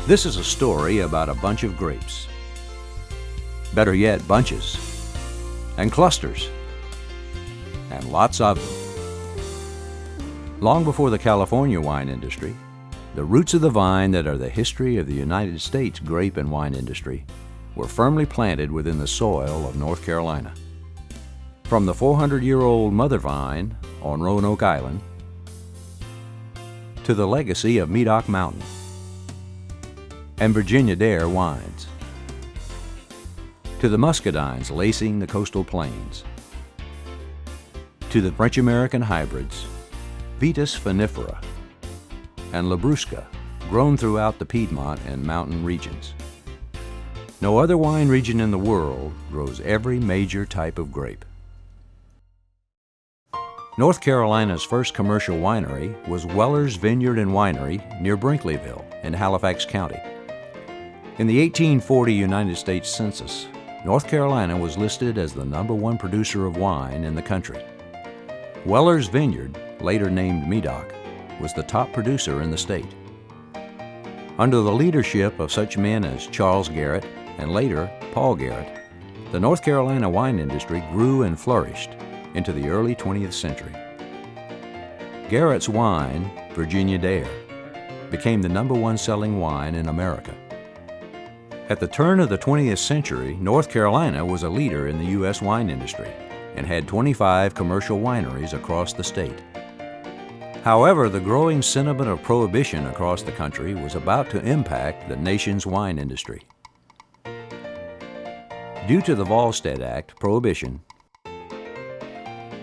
This is a story about a bunch of grapes. Better yet, bunches and clusters and lots of them. Long before the California wine industry, the roots of the vine that are the history of the United States grape and wine industry were firmly planted within the soil of North Carolina. From the 400-year-old mother vine on Roanoke Island to the legacy of Medoc Mountain and Virginia Dare wines, to the muscadines lacing the coastal plains, to the French-American hybrids, Vitis vinifera and Labrusca, grown throughout the Piedmont and mountain regions. No other wine region in the world grows every major type of grape. North Carolina's first commercial winery was Weller's Vineyard and Winery near Brinkleyville in Halifax County. In the 1840 United States Census, North Carolina was listed as the #1 producer of wine in the country. Weller's Vineyard, later named Medoc, was the top producer in the state. Under the leadership of such men as Charles Garrett and later Paul Garrett, the North Carolina wine industry grew and flourished into the early 20th century. Garrett's wine, Virginia Dare, became the #1 selling wine in America. At the turn of the 20th century, North Carolina was a leader in the U.S. wine industry and had 25 commercial wineries across the state. However, the growing sentiment of prohibition across the country was about to impact the nation's wine industry. Due to the Volstead Act, prohibition,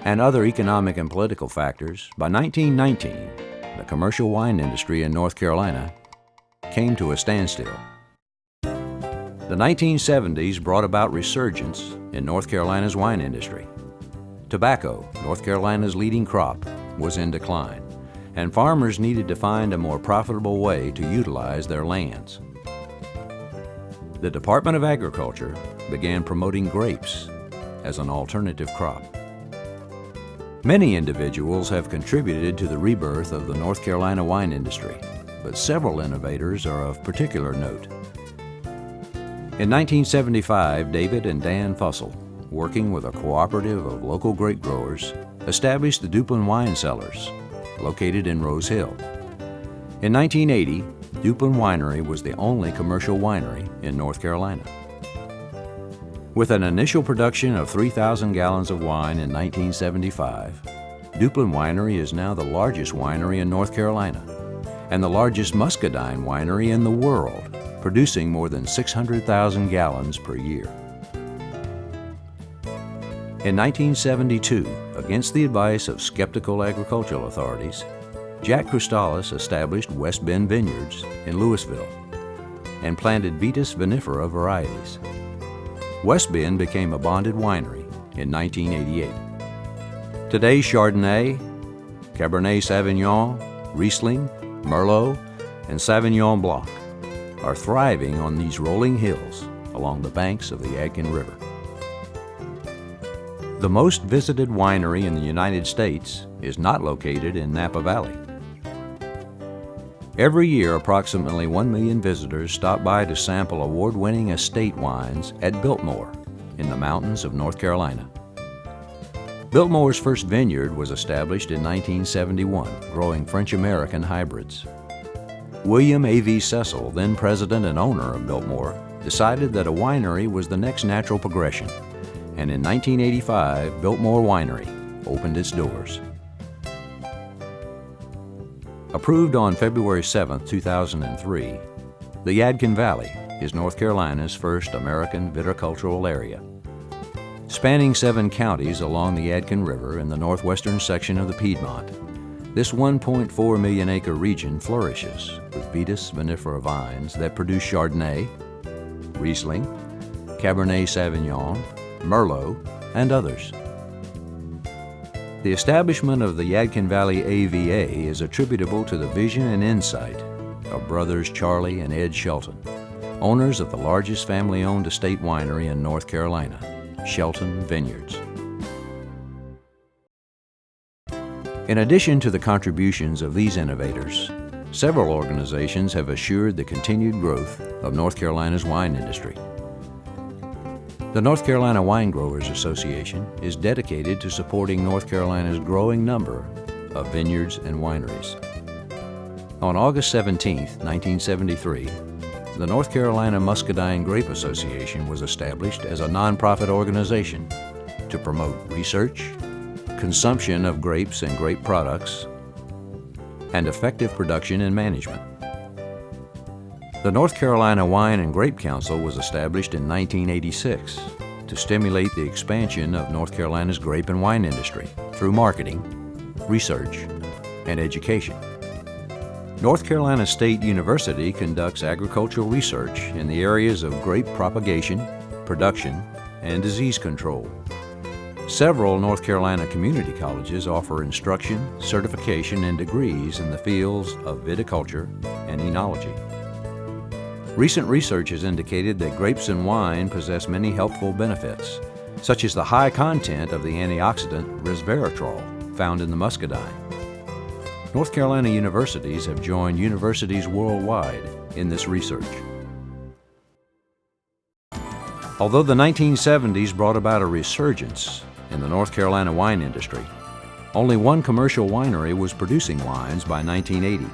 and other economic and political factors, by 1919, the commercial wine industry in North Carolina came to a standstill. The 1970s brought about resurgence in North Carolina's wine industry. Tobacco, North Carolina's leading crop, was in decline, and farmers needed to find a more profitable way to utilize their lands. The Department of Agriculture began promoting grapes as an alternative crop. Many individuals have contributed to the rebirth of the North Carolina wine industry, but several innovators are of particular note. In 1975, David and Dan Fussell, working with a cooperative of local grape growers, established the Duplin Wine Cellars, located in Rose Hill. In 1980, Duplin Winery was the only commercial winery in North Carolina. With an initial production of 3,000 gallons of wine in 1975, Duplin Winery is now the largest winery in North Carolina and the largest muscadine winery in the world, producing more than 600,000 gallons per year. In 1972, against the advice of skeptical agricultural authorities, Jack Crystalis established West Bend Vineyards in Louisville and planted Vitis vinifera varieties. West Bend became a bonded winery in 1988. Today, Chardonnay, Cabernet Sauvignon, Riesling, Merlot, and Sauvignon Blanc are thriving on these rolling hills along the banks of the Yadkin River. The most visited winery in the United States is not located in Napa Valley. Every year, approximately 1 million visitors stop by to sample award-winning estate wines at Biltmore in the mountains of North Carolina. Biltmore's first vineyard was established in 1971, growing French-American hybrids. William A.V. Cecil, then president and owner of Biltmore, decided that a winery was the next natural progression, and in 1985, Biltmore Winery opened its doors. Approved on February 7, 2003, the Yadkin Valley is North Carolina's first American viticultural area. Spanning 7 counties along the Yadkin River in the northwestern section of the Piedmont, this 1.4 million acre region flourishes with Vitis vinifera vines that produce Chardonnay, Riesling, Cabernet Sauvignon, Merlot, and others. The establishment of the Yadkin Valley AVA is attributable to the vision and insight of brothers Charlie and Ed Shelton, owners of the largest family-owned estate winery in North Carolina, Shelton Vineyards. In addition to the contributions of these innovators, several organizations have assured the continued growth of North Carolina's wine industry. The North Carolina Wine Growers Association is dedicated to supporting North Carolina's growing number of vineyards and wineries. On August 17, 1973, the North Carolina Muscadine Grape Association was established as a nonprofit organization to promote research, consumption of grapes and grape products, and effective production and management. The North Carolina Wine and Grape Council was established in 1986 to stimulate the expansion of North Carolina's grape and wine industry through marketing, research, and education. North Carolina State University conducts agricultural research in the areas of grape propagation, production, and disease control. Several North Carolina community colleges offer instruction, certification, and degrees in the fields of viticulture and enology. Recent research has indicated that grapes and wine possess many helpful benefits, such as the high content of the antioxidant resveratrol found in the muscadine. North Carolina universities have joined universities worldwide in this research. Although the 1970s brought about a resurgence in the North Carolina wine industry, only one commercial winery was producing wines by 1980.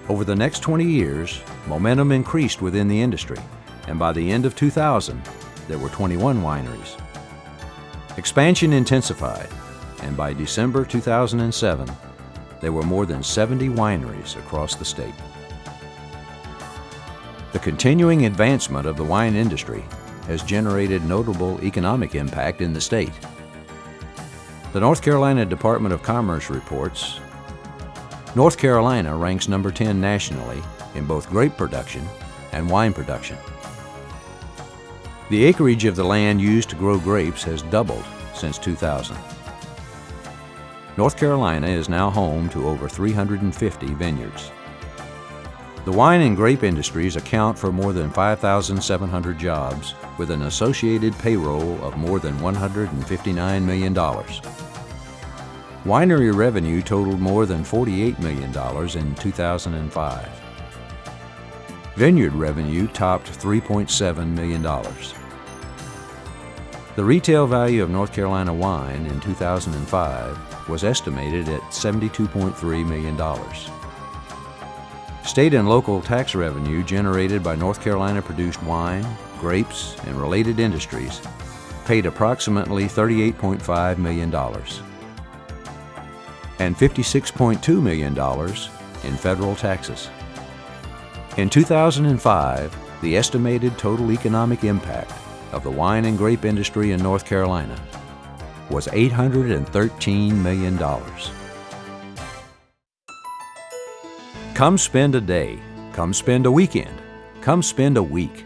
Over the next 20 years, momentum increased within the industry, and by the end of 2000, there were 21 wineries. Expansion intensified, and by December 2007, there were more than 70 wineries across the state. The continuing advancement of the wine industry has generated notable economic impact in the state. The North Carolina Department of Commerce reports, North Carolina ranks number 10 nationally in both grape production and wine production. The acreage of the land used to grow grapes has doubled since 2000. North Carolina is now home to over 350 vineyards. The wine and grape industries account for more than 5,700 jobs with an associated payroll of more than $159 million. Winery revenue totaled more than $48 million in 2005. Vineyard revenue topped $3.7 million. The retail value of North Carolina wine in 2005 was estimated at $72.3 million. State and local tax revenue generated by North Carolina-produced wine, grapes, and related industries paid approximately $38.5 million and $56.2 million in federal taxes. In 2005, the estimated total economic impact of the wine and grape industry in North Carolina was $813 million. Come spend a day, come spend a weekend, come spend a week,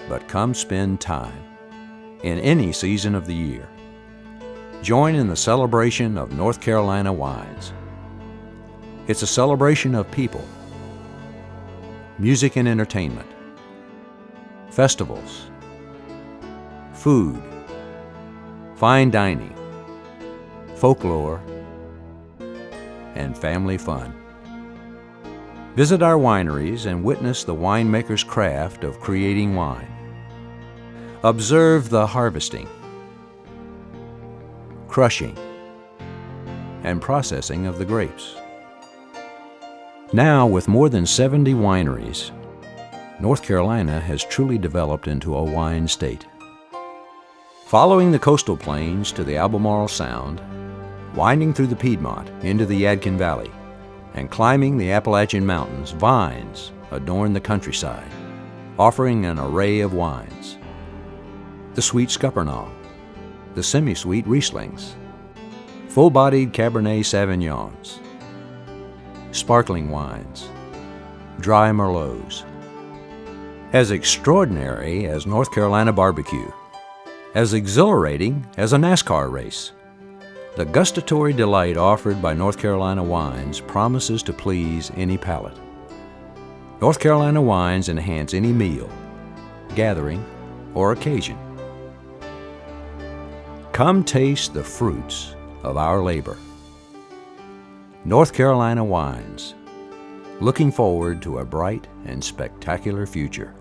but come spend time in any season of the year. Join in the celebration of North Carolina wines. It's a celebration of people, music and entertainment, festivals, food, fine dining, folklore, and family fun. Visit our wineries and witness the winemaker's craft of creating wine. Observe the harvesting, crushing, and processing of the grapes. Now, with more than 70 wineries, North Carolina has truly developed into a wine state. Following the coastal plains to the Albemarle Sound, winding through the Piedmont into the Yadkin Valley, and climbing the Appalachian Mountains, vines adorn the countryside, offering an array of wines. The sweet Scuppernong, the semi-sweet Rieslings, full-bodied Cabernet Sauvignons, sparkling wines, dry Merlots. As extraordinary as North Carolina barbecue, as exhilarating as a NASCAR race, the gustatory delight offered by North Carolina wines promises to please any palate. North Carolina wines enhance any meal, gathering, or occasion. Come taste the fruits of our labor. North Carolina wines, looking forward to a bright and spectacular future.